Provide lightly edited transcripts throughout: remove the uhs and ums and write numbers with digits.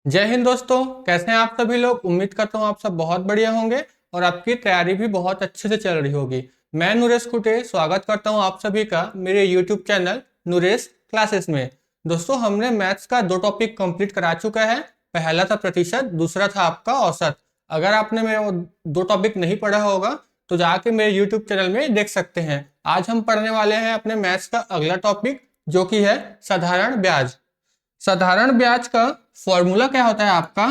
जय हिंद दोस्तों। कैसे हैं आप सभी लोग। उम्मीद करता हूँ आप सब बहुत बढ़िया होंगे और आपकी तैयारी भी बहुत अच्छे से चल रही होगी। मैं नूरेश कुटे स्वागत करता हूँ आप सभी का मेरे यूट्यूब चैनल नूरेश क्लासेस में। दोस्तों, हमने मैथ्स का 2 टॉपिक कंप्लीट करा चुका है। पहला था प्रतिशत, दूसरा था आपका औसत। अगर आपने मेरे वो 2 टॉपिक नहीं पढ़ा होगा तो जाके मेरे यूट्यूब चैनल में देख सकते हैं। आज हम पढ़ने वाले हैं अपने मैथ्स का अगला टॉपिक, जो कि है साधारण ब्याज। साधारण ब्याज का फॉर्मूला क्या होता है आपका?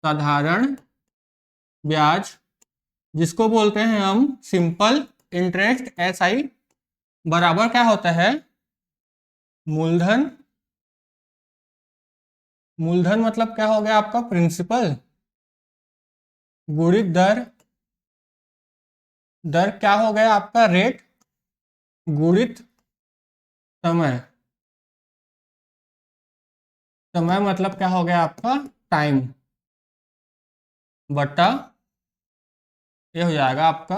साधारण ब्याज, जिसको बोलते हैं हम सिंपल इंटरेस्ट, SI, बराबर क्या होता है? मूलधन। मूलधन मतलब क्या हो गया आपका? प्रिंसिपल गुणित दर। दर क्या हो गया आपका? रेट गुणित समय। समय मतलब क्या हो गया आपका? टाइम बटा, ये हो जाएगा आपका।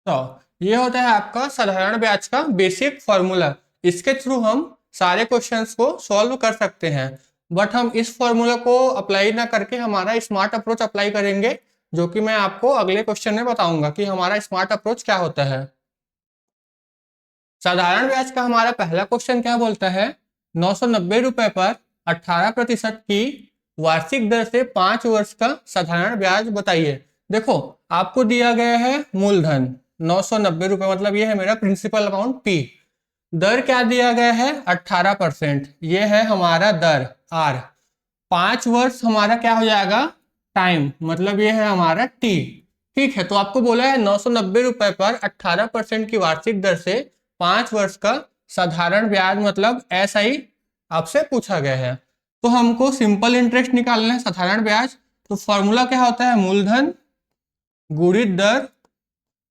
तो ये होता है आपका साधारण ब्याज का बेसिक फॉर्मूला। इसके थ्रू हम सारे क्वेश्चंस को सॉल्व कर सकते हैं। बट हम इस फॉर्मूला को अप्लाई ना करके हमारा स्मार्ट अप्रोच अप्लाई करेंगे, जो कि मैं आपको अगले क्वेश्चन में बताऊंगा कि हमारा स्मार्ट अप्रोच क्या होता है। साधारण ब्याज का हमारा पहला क्वेश्चन क्या बोलता है? 990 रुपए पर 18% की वार्षिक दर से 5 वर्ष का साधारण ब्याज बताइए। देखो, आपको दिया गया है मूलधन 990 रुपए, मतलब ये है मेरा प्रिंसिपल अमाउंट P। दर क्या दिया गया है? 18%। ये है हमारा दर R। 5 वर्ष हमारा क्या हो जाएगा? टाइम, मतलब ये है हमारा T। ठीक है, तो आपको बोला है 990 रुपए पर 18% की वार्षिक दर से 5 वर्ष का साधारण ब्याज मतलब SI आपसे पूछा गया है। तो हमको सिंपल इंटरेस्ट निकालना है, साधारण ब्याज। तो फॉर्मूला क्या होता है? मूलधन गुणित दर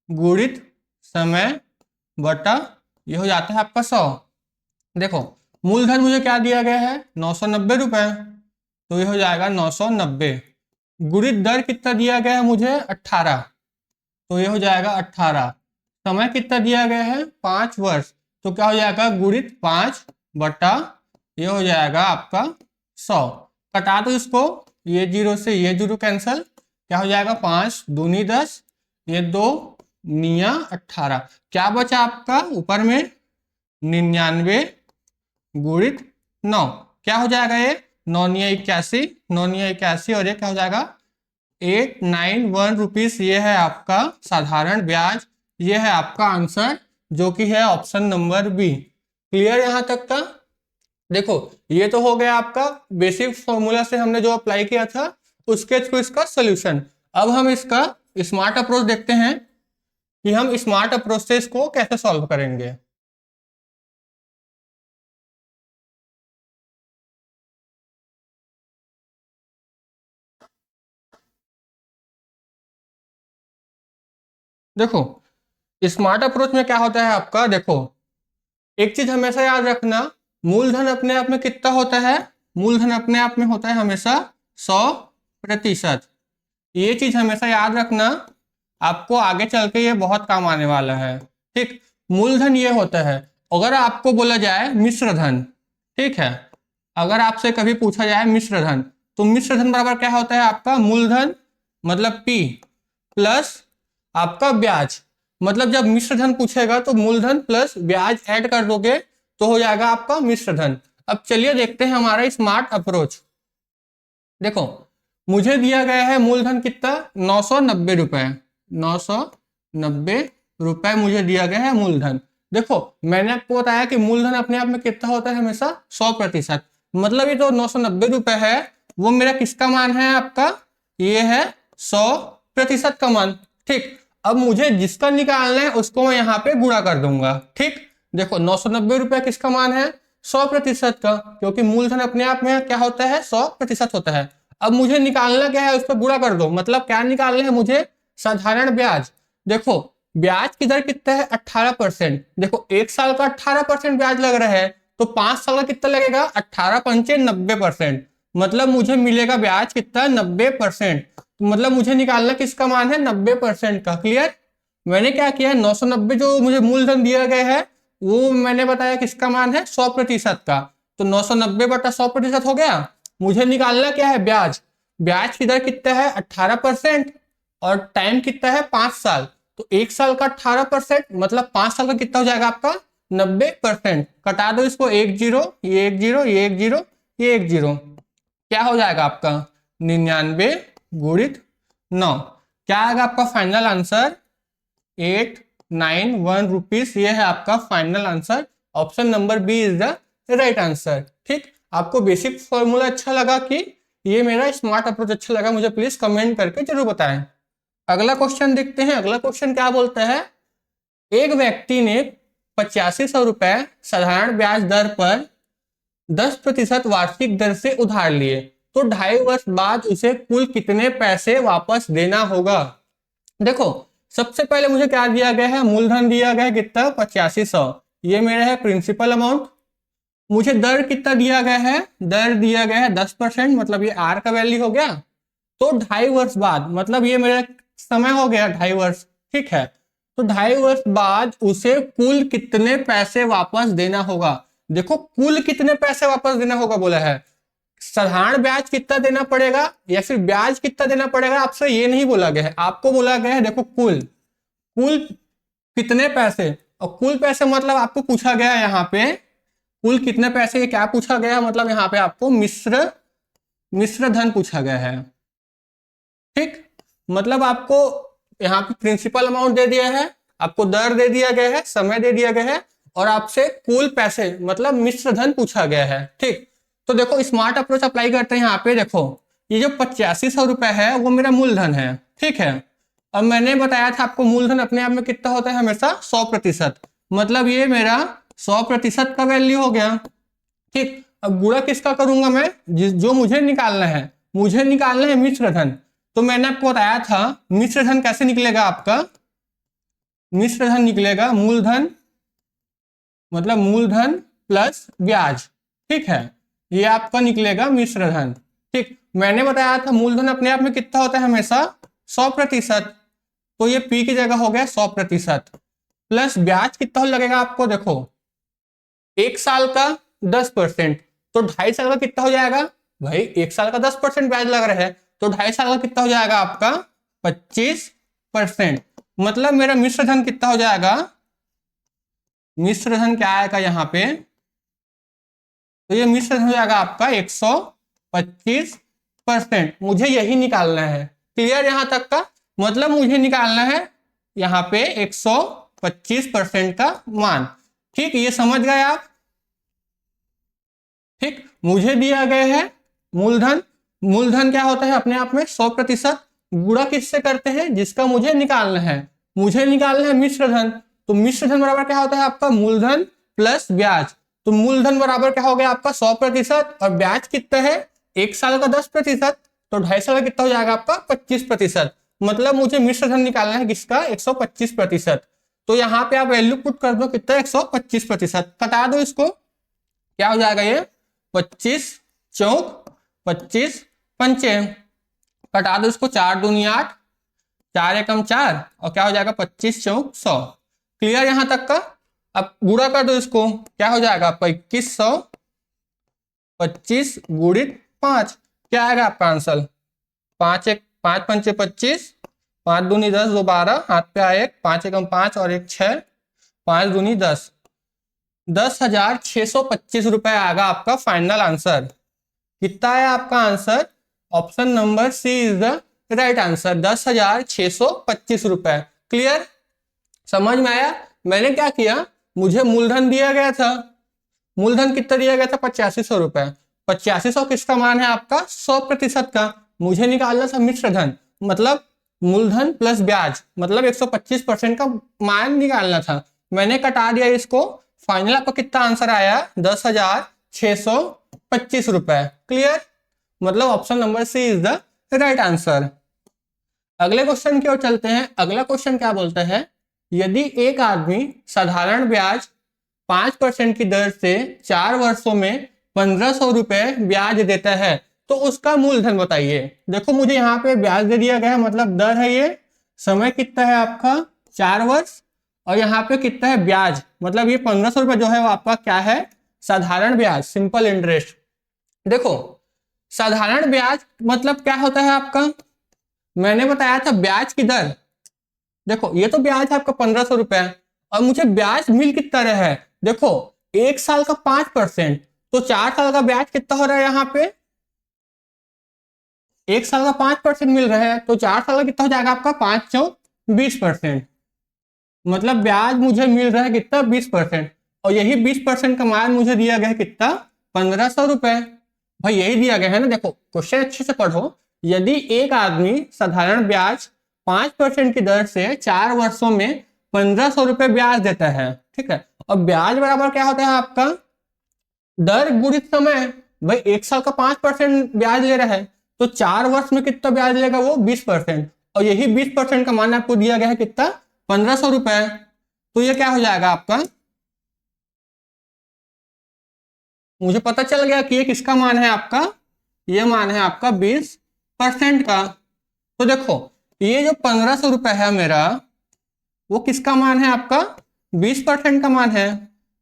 गुणित समय बटा, ये हो जाता है आपका 100। देखो, मूलधन मुझे क्या दिया गया है? 990 रुपए, तो ये हो जाएगा 990। गुणित दर कितना दिया गया है मुझे? 18, तो ये हो जाएगा 18। समय कितना दिया गया है? 5 वर्ष, तो क्या हो जाएगा? गुणित 5 बटा, ये हो जाएगा आपका 100। कटा दो इसको, ये जीरो से ये जीरो कैंसल, क्या हो जाएगा? 5 दूनी 10, ये 2 निया 18। क्या बचा आपका ऊपर में? 99 गुणित 9, क्या हो जाएगा? ये 9 × 81, 9 × 81, और ये क्या हो जाएगा? 891 रुपीज। ये है आपका साधारण ब्याज। ये है आपका आंसर, जो कि है ऑप्शन नंबर बी। क्लियर यहां तक का? देखो, ये तो हो गया आपका बेसिक फॉर्मूला से हमने जो अप्लाई किया था उसके थ्रू इसका सोल्यूशन। अब हम इसका स्मार्ट अप्रोच देखते हैं कि हम स्मार्ट अप्रोच से इसको कैसे सॉल्व करेंगे। देखो, स्मार्ट अप्रोच में क्या होता है आपका? देखो, एक चीज हमेशा याद रखना, मूलधन अपने आप में कितना होता है? मूलधन अपने आप में होता है हमेशा 100%। ये चीज हमेशा याद रखना, आपको आगे चल के ये बहुत काम आने वाला है। ठीक, मूलधन ये होता है। अगर आपको बोला जाए मिश्र धन, ठीक है, अगर आपसे कभी पूछा जाए मिश्र धन, तो मिश्र धन बराबर क्या होता है आपका? मूलधन मतलब P प्लस आपका ब्याज। मतलब जब मिश्र धन पूछेगा तो मूलधन प्लस ब्याज ऐड कर दोगे तो हो जाएगा आपका मिश्र धन। अब चलिए देखते हैं हमारा स्मार्ट अप्रोच। देखो, मुझे दिया गया है मूलधन कितना? 990 रुपए। 990 रुपए मुझे दिया गया है मूलधन। देखो, मैंने आपको बताया कि मूलधन अपने आप में कितना होता है? हमेशा 100%। मतलब ये जो 990 रुपए है वो मेरा किसका मान है आपका? ये है 100% का मान। ठीक, अब मुझे जिसका निकालना है उसको मैं यहाँ पे गुणा कर दूंगा। ठीक, देखो 990 रुपए किसका मान है? 100% का, क्योंकि मूलधन अपने आप में क्या होता है? 100% होता है। अब मुझे निकालना क्या है? उस पर गुणा कर दो। मतलब क्या निकालना है मुझे? साधारण ब्याज। देखो, ब्याज की दर कितना है? 18%। देखो, 1 साल का 18% ब्याज लग रहा है, तो 5 साल का कितना लगेगा? 18 पंचे 90%। मतलब मुझे मिलेगा ब्याज कितना? 90%। मतलब मुझे निकालना किसका मान है? 90% का। क्लियर? मैंने क्या किया? 990 जो मुझे मूलधन दिया गया है वो मैंने बताया किसका मान है? 100% का। तो 990 बटा 100% हो गया। मुझे निकालना क्या है, ब्याज। ब्याज की दर कितना है 18% और टाइम कितना है 5 साल। तो 1 साल का 18% मतलब 5 साल का कितना हो जाएगा आपका 90%। कटा दो इसको, 1 0 ये 1 0 ये 1 0 ये 1 0, क्या हो जाएगा आपका 99 गुणित 9। क्या आएगा आपका फाइनल आंसर 891 रुपीज। ये है आपका final answer. Option number B is the right answer. ठीक, आपको बेसिक फॉर्मूला अच्छा लगा कि ये मेरा स्मार्ट अप्रोच अच्छा लगा, मुझे प्लीज कमेंट करके जरूर बताएं। अगला क्वेश्चन देखते हैं। अगला क्वेश्चन क्या बोलता है, एक व्यक्ति ने 8500 रुपए साधारण ब्याज दर पर 10% वार्षिक दर से उधार लिए, तो 2.5 वर्ष बाद उसे कुल कितने पैसे वापस देना होगा। देखो, सबसे पहले मुझे क्या दिया गया है, मूलधन दिया गया है कितना 8500, ये मेरा है प्रिंसिपल अमाउंट। मुझे दर कितना दिया गया है, दर दिया गया है 10%, मतलब ये आर का वैल्यू हो गया। तो 2.5 वर्ष बाद, मतलब ये मेरा समय हो गया 2.5 वर्ष। ठीक है, तो 2.5 वर्ष बाद उसे कुल कितने पैसे वापस देना होगा। देखो, कुल कितने पैसे वापस देना होगा बोला है, साधारण ब्याज कितना देना पड़ेगा या फिर ब्याज कितना देना पड़ेगा, आपसे ये नहीं बोला गया है। आपको बोला गया है देखो कुल, कुल कितने पैसे। और कुल पैसे मतलब आपको पूछा गया है यहाँ पे कुल कितने पैसे, ये क्या पूछा गया, मतलब यहाँ पे आपको मिश्र धन पूछा गया है। ठीक, मतलब आपको यहाँ पे प्रिंसिपल अमाउंट दे दिया है, आपको दर दे दिया गया है, समय दे दिया गया है, और आपसे कुल पैसे मतलब मिश्र धन पूछा गया है। ठीक, तो देखो स्मार्ट अप्रोच अप्लाई करते हैं। यहाँ पे देखो, ये जो 8500 रुपए है वो मेरा मूलधन है। ठीक है, अब मैंने बताया था आपको मूलधन अपने आप में कितना होता है, हमेशा 100%, मतलब ये मेरा 100% का वैल्यू हो गया। ठीक, अब गुणा किसका करूंगा मैं, जो मुझे निकालना है, मुझे निकालना है मिश्र धन। तो मैंने आपको बताया था मिश्र धन कैसे निकलेगा, आपका मिश्र धन निकलेगा मूलधन, मतलब मूलधन प्लस ब्याज। ठीक है, ये आपका निकलेगा मिश्र धन। ठीक, मैंने बताया था मूलधन अपने आप में कितना होता है, हमेशा 100%, तो ये पी की जगह हो गया 100%, प्लस ब्याज कितना लगेगा आपको, देखो 1 साल का 10%, तो 2.5 साल का कितना हो जाएगा भाई, 1 साल का 10% ब्याज लग रहा है, तो 2.5 साल का कितना हो जाएगा आपका 25%। मतलब मेरा मिश्र धन कितना हो जाएगा, मिश्र धन क्या आएगा यहाँ पे, तो ये मिश्र धन हो जाएगा आपका 125%। मुझे यही निकालना है। क्लियर यहां तक का, मतलब मुझे निकालना है यहाँ पे 125% का मान। ठीक, ये समझ गए आप। ठीक, मुझे दिया गया है मूलधन, मूलधन क्या होता है अपने आप में 100%, गुणा किससे करते हैं, जिसका मुझे निकालना है, मुझे निकालना है मिश्र धन। तो मिश्र धन बराबर क्या होता है आपका मूलधन प्लस ब्याज। तो मूलधन बराबर क्या हो गया आपका 100%, और ब्याज कितना है 1 साल का 10%, तो 2.5 साल का कितना हो जाएगा आपका 25%। मतलब मुझे मिश्र धन निकालना है किसका 125%। तो यहाँ पे आप वैल्यू पुट कर दो कितना 125%, कटा दो इसको, क्या हो जाएगा ये 25 चौक 25 पंचे, कटा दो इसको, 4 दूनी 8, 4 एकम 4, और क्या हो जाएगा 25 चौक 100। क्लियर यहां तक का। अब गुणा कर दो इसको, क्या हो जाएगा आपका 2100, 25 गुणित 5, क्या आएगा आपका आंसर 5 पंचे 25, 5 दूनी 10, 2 12, हाथ पे आए 5 एकम 5 और 1 6, 5 दूनी 10, 10,625 रुपए आएगा आपका फाइनल आंसर। कितना है आपका answer, option number C is the right answer, 10,625 रुपए। क्लियर, समझ में आया। मैंने क्या किया, मुझे मूलधन दिया गया था, मूलधन कितना दिया गया था 8500 रुपए, 8500 किसका मान है आपका 100% का, मुझे निकालना था मिश्र धन, मतलब मूलधन प्लस ब्याज, मतलब 125% का मान निकालना था। मैंने कटा दिया इसको, फाइनल आपका कितना आंसर आया 10,625 रुपए। क्लियर, मतलब option number C is the right answer. अगले क्वेश्चन की ओर चलते हैं। अगला क्वेश्चन क्या बोलता है, यदि एक आदमी साधारण ब्याज 5% की दर से 4 वर्षों में 1500 रुपए ब्याज देता है तो उसका मूलधन बताइए। देखो मुझे यहाँ पे ब्याज दे दिया गया है, मतलब दर है ये, समय कितना है आपका 4 वर्ष, और यहाँ पे कितना है ब्याज, मतलब ये 1500 रुपए जो है वो आपका क्या है साधारण ब्याज, सिंपल इंटरेस्ट। देखो साधारण ब्याज मतलब क्या होता है आपका, मैंने बताया था ब्याज की दर। देखो ये तो ब्याज है आपका 1500 रुपए, और मुझे ब्याज मिल कितना रहा है, देखो 1 साल का 5%, तो 4 साल का ब्याज कितना हो रहा है यहाँ पे, 1 साल का 5% मिल रहा है, तो 4 साल का कितना हो जाएगा आपका, 5 × 20%। मतलब ब्याज मुझे मिल रहा है कितना, 20%, और यही 20% का मान मुझे दिया गया है कितना, 1500 रुपए। भाई यही दिया गया है ना, देखो क्वेश्चन अच्छे से पढ़ो। यदि एक आदमी साधारण ब्याज 5% की दर से 4 वर्षों में 1500 रुपए ब्याज देता है, ठीक है, और ब्याज बराबर क्या होता है आपका, दर गुणित समय। भाई 1 साल का 5% ब्याज ले रहा है, तो 4 वर्ष में कितना ब्याज लेगा वो, 20%, और यही 20% का मान आपको दिया गया है कितना, 1500 रुपए। तो ये क्या हो जाएगा आपका, मुझे पता चल गया कि ये किसका मान है आपका, ये मान है आपका 20% का। तो देखो ये जो 1500 रुपए है मेरा, वो किसका मान है आपका, 20% का मान है।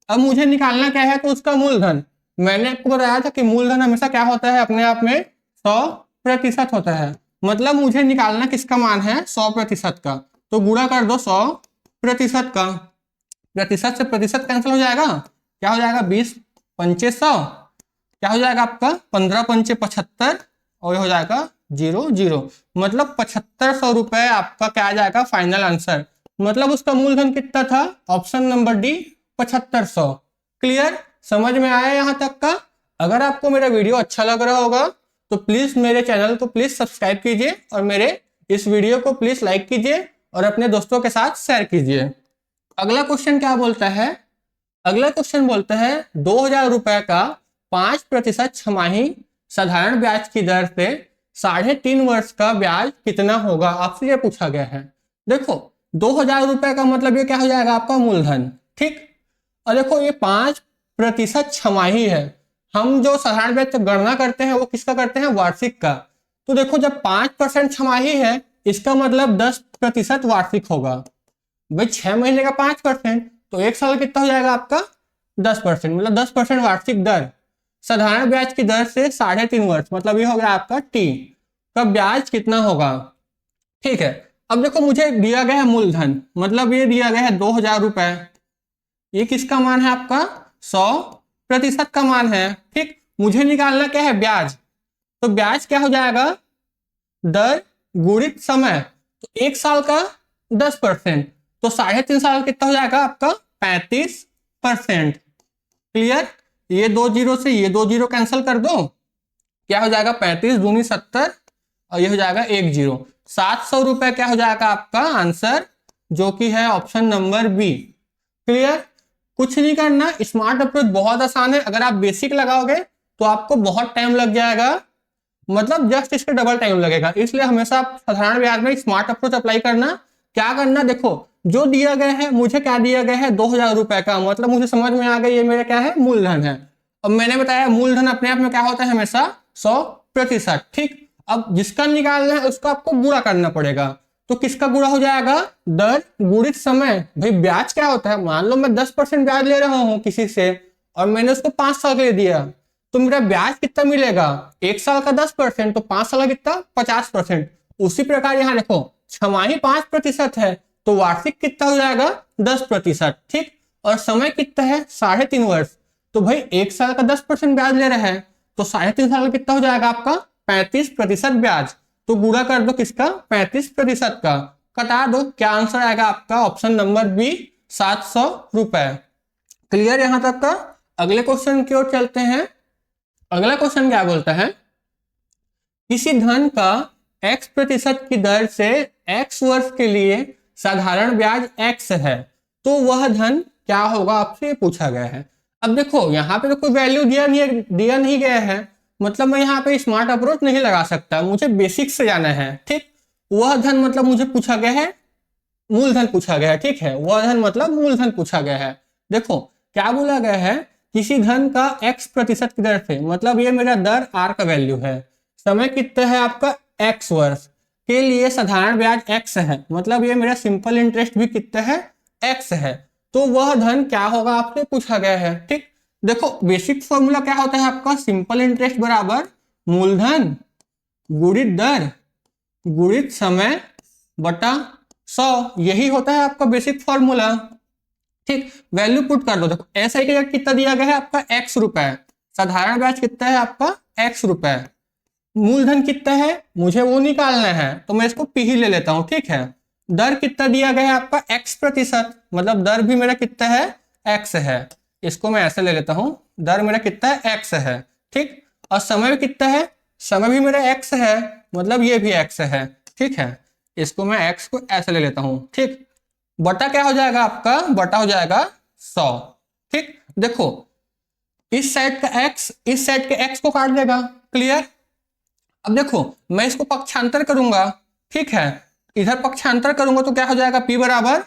अब मुझे निकालना क्या है, तो उसका मूलधन। मैंने आपको बताया था कि मूलधन हमेशा क्या होता है, अपने आप में 100% होता है। मतलब मुझे निकालना किसका मान है, 100% का। तो गुणा कर दो 100% का, प्रतिशत से प्रतिशत कैंसिल हो जाएगा, क्या हो जाएगा, 20×5 100, क्या हो जाएगा आपका, 15×5 75, और ये हो जाएगा 0 0। मतलब 7500 रुपए आपका क्या आ जाएगा, फाइनल आंसर। मतलब उसका मूलधन कितना था, ऑप्शन नंबर डी, 7500। क्लियर, समझ में आया यहाँ तक का। अगर आपको मेरा वीडियो अच्छा लग रहा होगा तो प्लीज मेरे चैनल को प्लीज सब्सक्राइब कीजिए, और मेरे इस वीडियो को प्लीज लाइक कीजिए, और अपने दोस्तों के साथ शेयर कीजिए। अगला क्वेश्चन क्या बोलता है, अगला क्वेश्चन बोलता है 2000 रुपए का 5% छमाही साधारण ब्याज की दर से 3.5 वर्ष का ब्याज कितना होगा, आपसे ये पूछा गया है। देखो 2000 रुपए का मतलब ये क्या हो जाएगा आपका, मूलधन, ठीक। और देखो ये 5% छमाही है। हम जो साधारण ब्याज गणना करते हैं वो किसका करते हैं, वार्षिक का। तो देखो जब 5% छमाही है, इसका मतलब 10% वार्षिक होगा। भाई 6 महीने का 5%, तो 1 साल कितना हो जाएगा आपका, 10%, मतलब 10% वार्षिक दर। साधारण ब्याज की दर से 3.5 वर्ष, मतलब ये हो गया आपका टी का ब्याज कितना होगा, ठीक है। अब देखो मुझे दिया गया है मूलधन, मतलब ये दिया गया है 2000 रुपए, ये किसका मान है आपका, 100% का मान है, ठीक। मुझे निकालना क्या है, ब्याज। तो ब्याज क्या हो जाएगा, दर गुणित समय। तो 1 साल का 10%, तो 3.5 साल कितना हो जाएगा आपका, 35%। क्लियर, ये 2 जीरो से ये 2 जीरो कैंसिल कर दो, क्या हो जाएगा, 35 दूनी 70, और ये हो जाएगा 1 0। 700 रुपए क्या हो जाएगा आपका आंसर, जो कि है ऑप्शन नंबर बी। क्लियर, कुछ नहीं करना, स्मार्ट अप्रोच बहुत आसान है। अगर आप बेसिक लगाओगे तो आपको बहुत टाइम लग जाएगा, मतलब जस्ट इसके डबल टाइम लगेगा। इसलिए हमेशा आप साधारण ब्याज में स्मार्ट अप्रोच अप्लाई करना। क्या करना, देखो जो दिया गया है, मुझे क्या दिया गया है, 2000 रुपए का, मतलब मुझे समझ में आ गया ये मेरा क्या है, मूलधन है। अब मैंने बताया मूलधन अपने आप में क्या होता है, हमेशा 100%, ठीक। अब जिसका निकालना है उसका आपको गुणा करना पड़ेगा। तो किसका गुणा हो जाएगा, दर गुणित समय। भाई ब्याज क्या होता है, मान लो मैं 10% ब्याज ले रहा हूँ किसी से, और मैंने उसको 5 साल के लिए दिया, तो मेरा ब्याज कितना मिलेगा, 1 साल का 10%, तो 5 साल का कितना, 50%। उसी प्रकार यहाँ देखो छमाही 5% है, तो वार्षिक कितना हो जाएगा, 10%, ठीक। और समय कितना है, 3.5 वर्ष। तो भाई 1 साल का 10% ब्याज ले रहा है, तो 3.5 साल का कितना हो जाएगा आपका, 35% ब्याज। तो गुणा कर दो किसका, 35% का, कटा दो, क्या आंसर आएगा आपका, ऑप्शन नंबर बी, 700 रुपए। क्लियर यहां तक का। अगले क्वेश्चन की ओर चलते हैं। अगला क्वेश्चन क्या बोलता है, किसी धन का x% की दर से x वर्ष के लिए साधारण ब्याज x है, तो वह धन क्या होगा, आपसे पूछा गया है। अब देखो यहाँ पे तो कोई वैल्यू दिया नहीं गया है, मतलब मैं यहाँ पे स्मार्ट अप्रोच नहीं लगा सकता, मुझे बेसिक से जाना है, ठीक। वह धन मतलब मुझे पूछा गया है, मूलधन पूछा गया है, ठीक है। वह धन मतलब मूलधन पूछा गया है। देखो क्या बोला गया है, किसी धन का x% की दर से, मतलब ये मेरा दर r का वैल्यू है, समय कितना है आपका, x वर्ष के लिए साधारण ब्याज x है, मतलब ये मेरा सिंपल इंटरेस्ट भी कितना है, x है। तो वह धन क्या होगा, आपसे पूछा गया है, ठीक। देखो बेसिक फॉर्मूला क्या होता है आपका, सिंपल इंटरेस्ट बराबर मूलधन गुणित दर गुणित समय बटा 100, यही होता है आपका बेसिक फॉर्मूला। ठीक, वैल्यू पुट कर दो। देखो एसआई का कितना दिया गया है आपका x रुपए, साधारण ब्याज कितना है आपका x रुपए, मूलधन कितना है मुझे वो निकालना है तो मैं इसको p ही ले लेता हूं। ठीक है, दर कितना दिया गया है आपका x%, मतलब दर भी मेरा कितना है x है, इसको मैं ऐसे ले लेता हूं, दर मेरा कितना है x है। ठीक, और समय भी कितना है, समय भी मेरा x है, मतलब ये भी x है। ठीक है, इसको मैं x को ऐसे ले लेता हूं। ठीक, बटा क्या हो जाएगा आपका, बटा हो जाएगा 100। ठीक, देखो इस साइड का x इस साइड के x को काट देगा। क्लियर। अब देखो मैं इसको पक्षांतर करूंगा। ठीक है, इधर पक्षांतर करूंगा तो क्या हो जाएगा, p बराबर,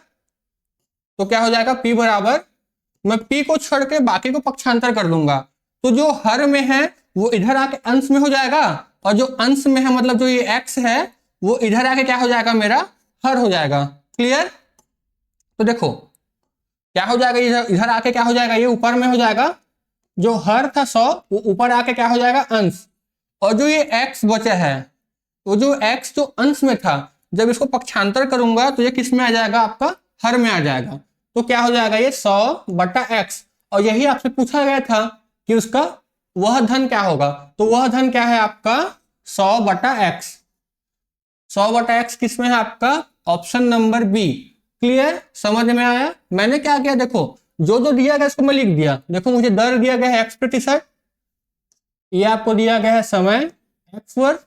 तो क्या हो जाएगा p बराबर, मैं p को छोड़ के बाकी को पक्षांतर कर दूंगा, तो जो हर में है वो इधर आके अंश में हो जाएगा, और जो अंश में है मतलब जो ये x है वो इधर आके क्या हो जाएगा, मेरा हर हो जाएगा। क्लियर। तो देखो क्या हो जाएगा, इधर इधर आके क्या हो जाएगा, ये ऊपर में हो जाएगा, जो हर था 100 वो ऊपर आके क्या हो जाएगा अंश, और जो ये x बचा है वो जो x जो अंश में था जब इसको पक्षांतर करूंगा तो ये किस में आ जाएगा, आपका हर में आ जाएगा। तो क्या हो जाएगा, ये 100 बटा x, और यही आपसे पूछा गया था कि उसका वह धन क्या होगा, तो वह धन क्या है आपका 100 बटा x। 100 बटा x किस में है आपका, ऑप्शन नंबर बी। क्लियर, समझ में आया। मैंने क्या किया, देखो जो जो दिया गया इसको मैं लिख दिया। देखो मुझे दर दिया गया है x%, ये आपको दिया गया है समय x वर्ग,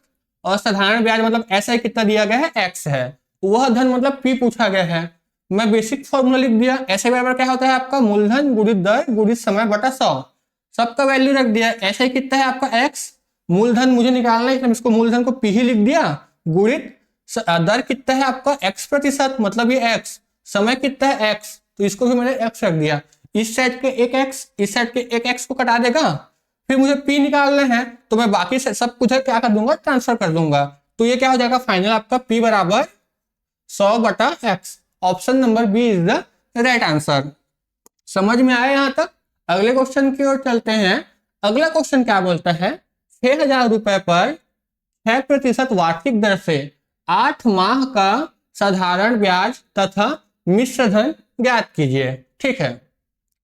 और साधारण ब्याज मतलब ऐसा कितना दिया गया है x है, वह धन मतलब p पूछा गया है। मैं बेसिक फॉर्मूला लिख दिया, ऐसे बराबर क्या होता है आपका मूलधन गुणित दर गुणित समय बटा 100, सबका वैल्यू रख दिया। ऐसे कितना है आपका x, मूलधन मुझे निकालना है इसलिए इसको मूलधन को p ही लिख दिया, गुणित दर कितना है आपका x%, मतलब ये x, समय कितना है x, तो इसको भी मैंने x रख दिया। इस साइड के एक x इस साइड के एक x को कटा देगा, फिर मुझे p निकालना है तो मैं बाकी से सब कुछ क्या कर दूंगा, ट्रांसफर कर दूंगा। तो ये क्या हो जाएगा फाइनल आपका p बराबर 100 बटा x। Option number B is the right answer. समझ में आया यहां तक। अगले क्वेश्चन की ओर चलते हैं। अगला क्वेश्चन क्या बोलता है, 6,000 रुपए पर 6% वार्षिक दर से 8 माह का साधारण ब्याज तथा मिश्र धन ज्ञात कीजिए। ठीक है,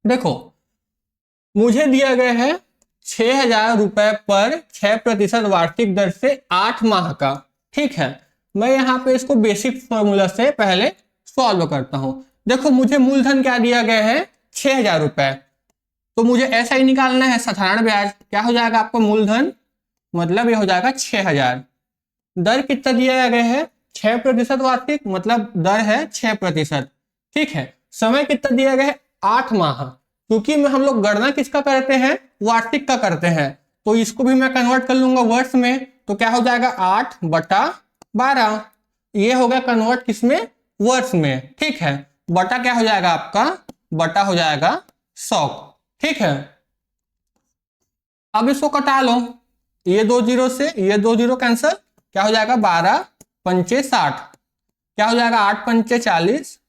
देखो मुझे दिया गया है 6,000 रुपए पर 6% वार्षिक दर से 8 माह का। ठीक है, मैं यहाँ पे इसको बेसिक फॉर्मूला से पहले सॉल्व करता हूं। देखो मुझे मूलधन क्या दिया गया है 6,000 रुपए, तो मुझे ऐसा ही निकालना है। साधारण ब्याज क्या हो जाएगा आपका मूलधन, मतलब ये हो जाएगा 6,000, दर कितना दिया गया है 6% वार्षिक, मतलब दर है 6%। ठीक है, समय कितना दिया गया है 8 माह, क्योंकि हम लोग गणना किसका करते हैं, वार्षिक का करते हैं, तो इसको भी मैं कन्वर्ट कर लूंगा वर्ष में, तो क्या हो जाएगा 8 बटा 12, ये हो गया कन्वर्ट किसमें, वर्ष में। ठीक है, बटा क्या हो जाएगा आपका, बटा हो जाएगा 100। ठीक है, अब इसको कटा लो, ये 2 जीरो से ये 2 जीरो कैंसिल, क्या हो जाएगा 12 पंचे 60, क्या हो जाएगा 8 पंचे 40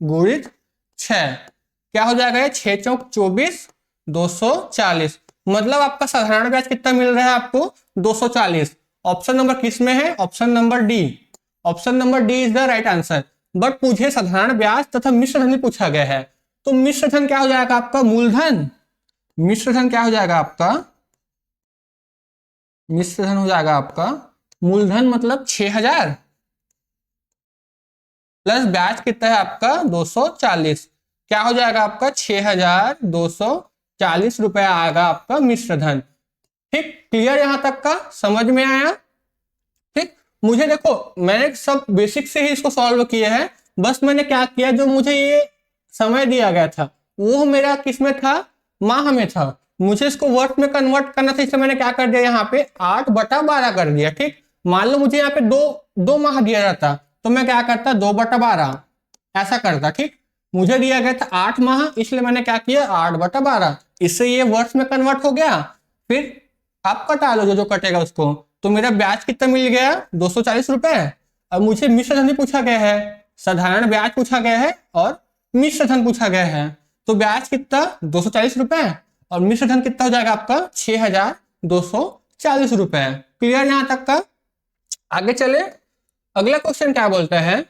गुणित 6, क्या हो जाएगा ये 6 चौक 24 240, मतलब आपका साधारण ब्याज कितना मिल रहा है आपको 240। ऑप्शन नंबर किस में है, option number D. Option number D is the right answer. But मुझे साधारण ब्याज तथा मिश्र धन पूछा गया है, तो मिश्र धन क्या हो जाएगा आपका मूलधन, मिश्र धन क्या हो जाएगा आपका, मिश्र धन हो जाएगा आपका मूलधन मतलब 6,000 प्लस ब्याज कितना है आपका 240, क्या हो जाएगा आपका 6,240 रुपए आएगा आपका मिश्र धन। ठीक, क्लियर यहां तक का, समझ में आया। ठीक, मुझे देखो मैंने सब बेसिक से ही इसको सॉल्व किया है, बस मैंने क्या किया, जो मुझे ये समय दिया गया था वो मेरा किस में था, माह में था, मुझे इसको वर्ष में कन्वर्ट करना था, इसलिए मैंने क्या कर दिया यहाँ पे 8 बटा 12 कर दिया। ठीक, मान लो मुझे यहाँ पे दो माह दिया जाता तो मैं क्या करता 2 बटा 12 ऐसा करता। ठीक, मुझे दिया गया था 8 माह, इसलिए मैंने क्या किया 8 बटा 12, इससे ये वर्ष में कन्वर्ट हो गया। फिर आप कटा लो जो कटेगा उसको, तो मेरा ब्याज कितना मिल गया 240 रुपए। अब मुझे मिश्र धन पूछा गया है, साधारण ब्याज पूछा गया है और मिश्र धन पूछा गया है, तो ब्याज कितना 240 रुपए और मिश्र धन कितना हो जाएगा आपका 40 रुपए। क्लियर यहाँ तक का? आगे चले, अगला क्वेश्चन क्या बोलता है,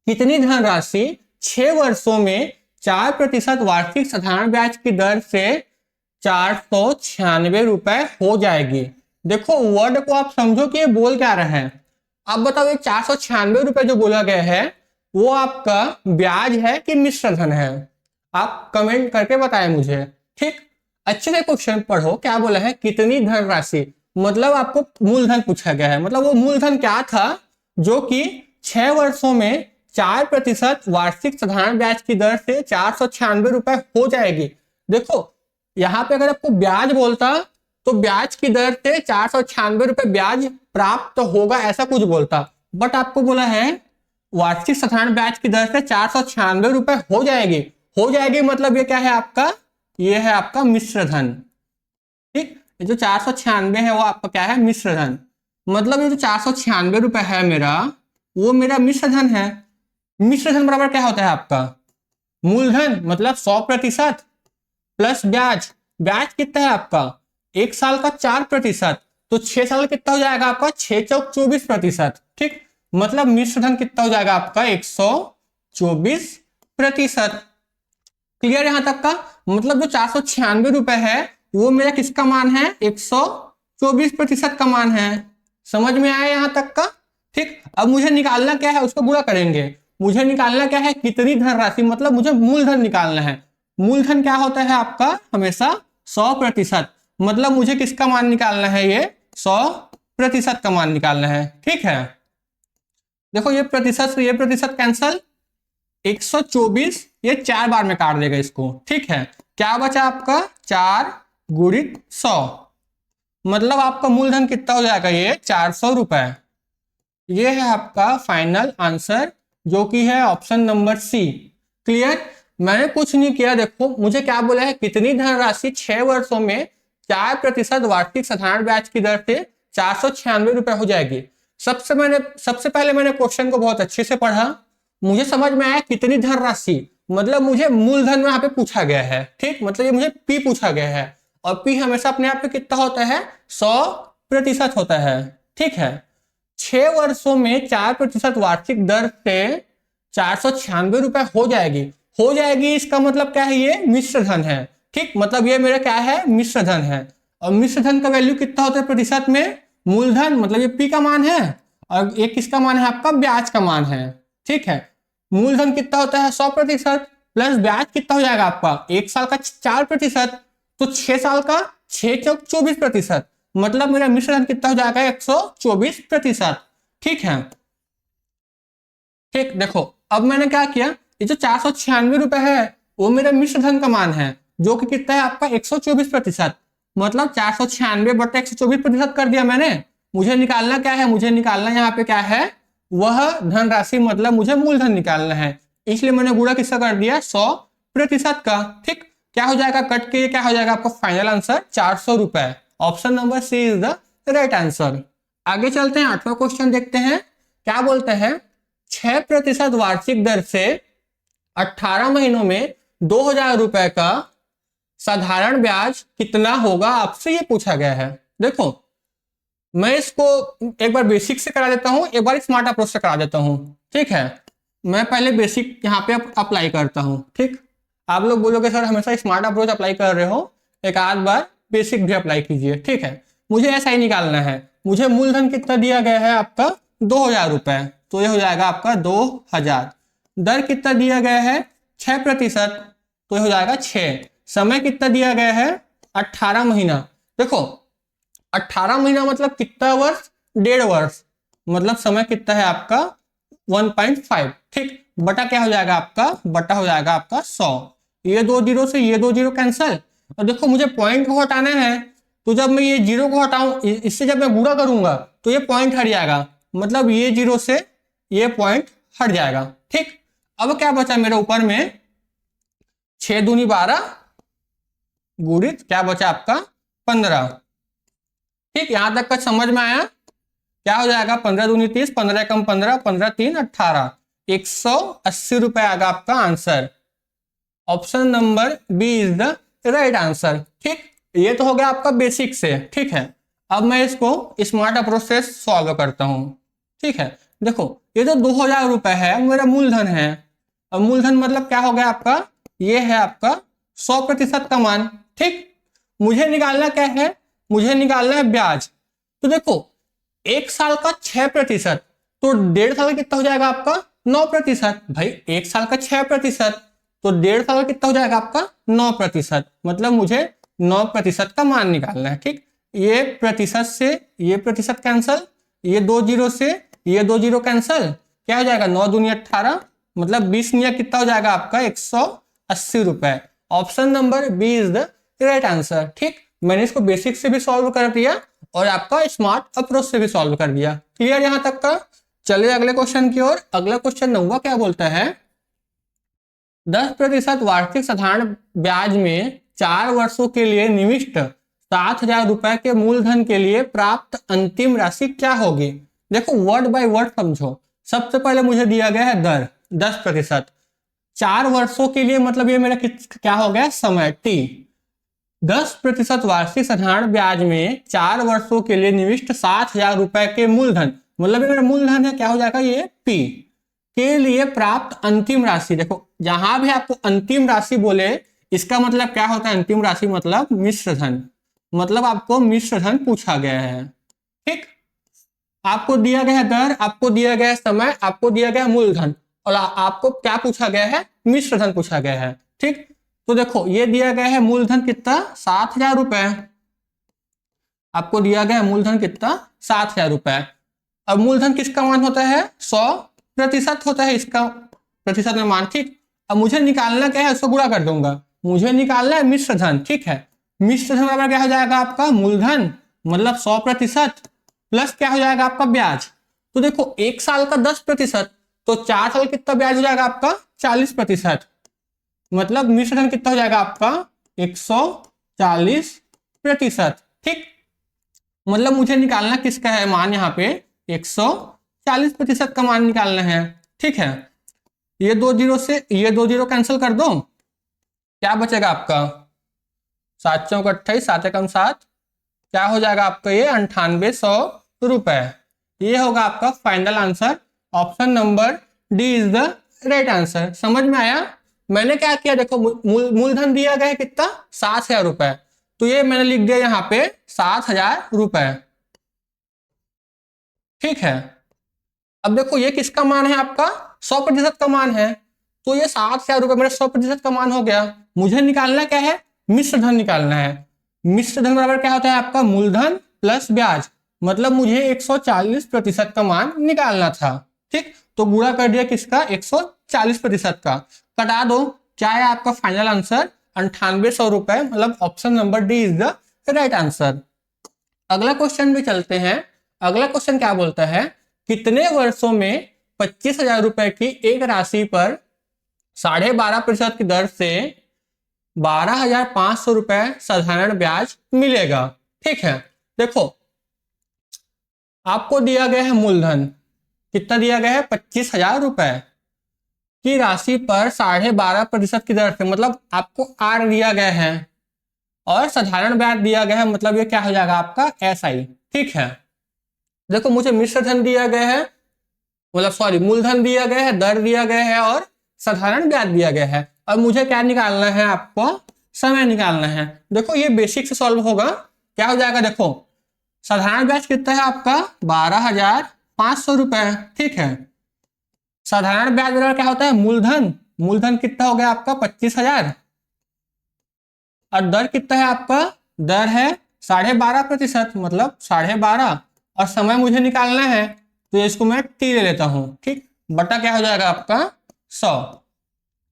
कितनी धनराशि 6 वर्षों में 4% वार्षिक साधारण ब्याज की दर से 496 रुपए हो जाएगी। देखो वर्ड को आप समझो कि ये बोल क्या रहा है। आप बताओ ये 496 रुपए जो बोला गया है वो आपका ब्याज है कि मिश्र धन है? आप कमेंट करके बताएं मुझे। ठीक, अच्छे से क्वेश्चन पढ़ो। क्या बोला है, कितनी धनराशि, मतलब आपको मूलधन पूछा गया है। मतलब वो मूलधन क्या था जो कि 6 वर्षों में 4% वार्षिक साधारण ब्याज की दर से 496 रुपए हो जाएगी। देखो यहाँ पे अगर आपको ब्याज बोलता तो ब्याज की दर से 496 रुपए ब्याज प्राप्त होगा ऐसा कुछ बोलता, बट आपको बोला है वार्षिक साधारण ब्याज की दर से 496 रुपए हो जाएगी। हो जाएगी मतलब ये क्या है आपका, ये है आपका मिश्र धन। ठीक, ये जो 496 है वो आपका क्या है, मिश्र धन। मतलब ये जो 496 रुपए है मेरा, वो मेरा मिश्र धन है। मिश्र धन बराबर क्या होता है आपका, मूलधन मतलब 100% प्लस ब्याज। ब्याज कितना है आपका, 1 साल का 4%, तो 6 साल कितना हो जाएगा आपका, 6 चौक 24%। ठीक, मतलब मिश्र धन कितना हो जाएगा आपका 124%। क्लियर यहां तक का? मतलब जो 496 रुपए है वो मेरा किसका मान है, 124% का मान है। समझ में आया यहां तक का? ठीक, अब मुझे निकालना क्या है, उसको पूरा करेंगे। मुझे निकालना क्या है, कितनी धनराशि, मतलब मुझे मूलधन निकालना है। मूलधन क्या होता है आपका, हमेशा 100%। मतलब मुझे किसका मान निकालना है, ये 100% का मान निकालना है। ठीक है, देखो ये प्रतिशत से ये प्रतिशत कैंसल, 124 ये 4 बार में काट देगा इसको। ठीक है, क्या बचा आपका 4 गुणित 100, मतलब आपका मूलधन कितना हो जाएगा, ये 400 रुपए। ये है आपका फाइनल आंसर जो कि है ऑप्शन नंबर सी। क्लियर, मैंने कुछ नहीं किया। देखो मुझे क्या बोला है, कितनी धनराशि 6 वर्षों में 4% वार्षिक साधारण ब्याज की दर से 496 रुपए हो जाएगी। सबसे पहले मैंने क्वेश्चन को बहुत अच्छे से पढ़ा, मुझे समझ में आया कितनी धनराशि, मतलब मुझे मूलधन में यहाँ पे पूछा गया है। ठीक, मतलब ये मुझे पी पूछा गया है, और पी हमेशा अपने आप पे कितना होता है, 100% होता है। ठीक है, 6 वर्षों में 4% वार्षिक दर से 496 रुपए हो जाएगी। हो जाएगी इसका मतलब क्या है, ये मिश्र धन है। ठीक, मतलब ये मेरा क्या है, मिश्र धन है। और मिश्र धन का वैल्यू कितना होता है प्रतिशत में, मूलधन मतलब ये पी का मान है, और ये किसका मान है आपका, ब्याज का मान है। ठीक है, मूलधन कितना होता है 100% प्लस ब्याज कितना हो जाएगा आपका 1 साल का 4%, तो 6 साल का 6 चौक 24%, मतलब मेरा मिश्र धन कितना हो जाएगा 124%। ठीक है, ठीक, देखो अब मैंने क्या किया, ये जो 496 रुपए है वो मेरा मिश्र धन का मान है जो कि कितना है आपका 124%, मतलब 496 बटा 124% कर दिया मैंने। मुझे निकालना क्या है, मुझे निकालना यहाँ पे क्या है, वह धनराशि, मतलब मुझे मूलधन निकालना है, इसलिए मैंने गुणा किसका कर दिया, 100% का। ठीक, क्या हो जाएगा कट के, क्या हो जाएगा आपका फाइनल आंसर 400 रुपए। Option number C is the right answer. आगे चलते हैं, 8वां क्वेश्चन देखते हैं। क्या बोलते हैं, 6% वार्षिक दर से 18 महीनों में 2000 रुपए का साधारण ब्याज कितना होगा, आपसे ये पूछा गया है। देखो मैं इसको एक बार बेसिक से करा देता हूं, एक बार स्मार्ट अप्रोच से करा देता हूं। ठीक है, मैं पहले बेसिक यहाँ पे अप्लाई करता हूं। ठीक, आप लोग बोलोगे सर हमेशा स्मार्ट अप्रोच अप्लाई कर रहे हो, एक आध बार बेसिक भी अप्लाई कीजिए। ठीक है, मुझे ऐसा ही निकालना है। मुझे मूलधन कितना दिया गया है आपका 2000 रुपए, तो ये हो जाएगा आपका 2000। दर कितना दिया गया है 6%, तो ये हो जाएगा 6। समय कितना दिया गया है 18 महीना। देखो 18 महीना मतलब कितना वर्ष, 1.5 वर्ष, मतलब समय कितना है आपका 1.5। ठीक, बटा क्या हो जाएगा आपका, बटा हो जाएगा आपका 100। ये 2 जीरो से ये 2 जीरो कैंसल, और देखो मुझे पॉइंट को हटाना है, तो जब मैं ये जीरो को हटाऊं, इससे जब मैं गुणा करूंगा तो ये पॉइंट हट जाएगा, मतलब ये जीरो से ये पॉइंट हट जाएगा। ठीक, अब क्या बचा मेरे ऊपर में, 6 दूनी 12 गुणित क्या बचा आपका 15। ठीक, यहां तक का समझ में आया? क्या हो जाएगा 15 दूनी 30, 15 कम 15, 15 3 18, 180 रुपए आएगा आपका answer. Option number B is the right answer. ठीक, ये तो हो गया आपका बेसिक से। ठीक है, अब मैं इसको स्मार्ट अप्रोच से सॉल्व करता हूँ। ठीक है, देखो ये जो 2000 रुपए है मेरा मूलधन है। अब मूलधन मतलब क्या हो गया आपका, ये है आपका 100% का मान। ठीक, मुझे निकालना क्या है, मुझे निकालना है ब्याज। तो देखो 1 साल का 6%, तो 1.5 साल का कितना हो जाएगा आपका 9%। भाई 1 साल का 6%, तो 1.5 साल का कितना हो जाएगा आपका 9%। मतलब मुझे 9% का मान निकालना है। ठीक, ये प्रतिशत से ये प्रतिशत कैंसल, ये 2 जीरो से ये 2 जीरो कैंसल, क्या हो जाएगा 9 दूनी 18, मतलब 20 निया कितना हो जाएगा आपका 180 रुपए। Option number B is the right answer. ठीक, मैंने इसको बेसिक से भी सॉल्व कर दिया और आपका स्मार्ट अप्रोच से भी सॉल्व कर दिया। क्लियर यहां तक का। चलिए अगले क्वेश्चन की ओर। अगला क्वेश्चन 9वां क्या बोलता है, 10% वार्षिक साधारण ब्याज में 4 वर्षों के लिए निविष्ट 7,000 रुपए के मूलधन के लिए प्राप्त अंतिम राशि क्या होगी। देखो वर्ड बाय वर्ड समझो। सबसे पहले मुझे दिया गया है दर 10%, 4 वर्षों के लिए मतलब ये मेरा क्या हो गया समय टी। 10% वार्षिक साधारण ब्याज में 4 वर्षों के लिए निविष्ट 7,000 रुपए के मूलधन, मतलब ये मेरा मूलधन है, क्या हो जाएगा ये पी के लिए प्राप्त अंतिम राशि। देखो जहां भी आपको अंतिम राशि बोले इसका मतलब क्या होता है, अंतिम राशि मतलब मिश्र धन, मतलब आपको मिश्र धन पूछा गया है। ठीक, आपको दिया गया है दर, आपको दिया गया है समय, आपको दिया गया है मूलधन, और आपको क्या पूछा गया है, मिश्र धन पूछा गया है। ठीक, तो देखो ये दिया गया है मूलधन कितना 7,000 रुपए, आपको दिया गया है मूलधन कितना 7,000 रुपए। अब मूलधन किसका मान होता है 100% होता है इसका प्रतिशत में मान। ठीक, अब मुझे निकालना क्या है, उसको गुणा कर दूंगा, मुझे निकालना है मिश्र धन। ठीक है, मिश्र धन बराबर क्या हो जाएगा आपका मूलधन मतलब 100% प्लस क्या हो जाएगा आपका ब्याज। तो देखो 1 साल का 10%, तो 4 साल कितना ब्याज हो जाएगा आपका 40%, मतलब मिश्र धन कितना हो जाएगा आपका 140%। ठीक, मतलब मुझे निकालना किसका है मान, यहाँ पे 140% का मान निकालना है। ठीक है, ये 2 जीरो से ये 2 जीरो कैंसिल कर दो, क्या बचेगा आपका 7 चौक 28, 7 एकम 7, क्या हो जाएगा आपका ये 9800 रुपए। ये होगा आपका final answer. Option number D is the right answer. समझ में आया। मैंने क्या किया, देखो मूलधन दिया गया है कितना 7,000 रुपए, तो ये मैंने लिख दिया यहाँ पे 7,000 रुपए। ठीक है, अब देखो ये किसका मान है आपका 100% का मान है, तो ये 7,000 रुपए मेरा 100% का मान हो गया। मुझे निकालना क्या है, मिश्र धन निकालना है। मिश्र धन बराबर क्या होता है आपका मूलधन प्लस ब्याज, मतलब मुझे 140% का मान निकालना था। ठीक, तो गुणा कर दिया किसका 140% का, कटा दो, क्या है आपका फाइनल आंसर 9800 रुपए, मतलब option number D is the right answer. अगला क्वेश्चन भी चलते हैं। अगला क्वेश्चन क्या बोलता है, कितने वर्षों में 25,000 रुपए की एक राशि पर 12.5% की दर से 12,500 रुपए साधारण ब्याज मिलेगा। ठीक है, देखो आपको दिया गया है मूलधन कितना दिया गया है 25,000 रुपए की राशि पर 12.5% की दर से, मतलब आपको आर दिया गया है और साधारण ब्याज दिया गया है, मतलब ये क्या हो जाएगा आपका SI। ठीक है, देखो मुझे मिश्र धन दिया गया है, मतलब सॉरी मूलधन दिया गया है, दर दिया गया है और साधारण ब्याज दिया गया है। अब मुझे क्या निकालना है, आपको समय निकालना है। देखो ये बेसिक से सॉल्व होगा, क्या हो जाएगा, देखो साधारण ब्याज कितना है आपका 12,500 रुपए। ठीक है, साधारण ब्याज बराबर क्या होता है मूलधन, मूलधन कितना हो गया आपका 25,000, और दर कितना है आपका, दर है 12.5%, मतलब 12.5, और समय मुझे निकालना है तो इसको मैं टी ले लेता हूं। ठीक, बटा क्या हो जाएगा आपका 100।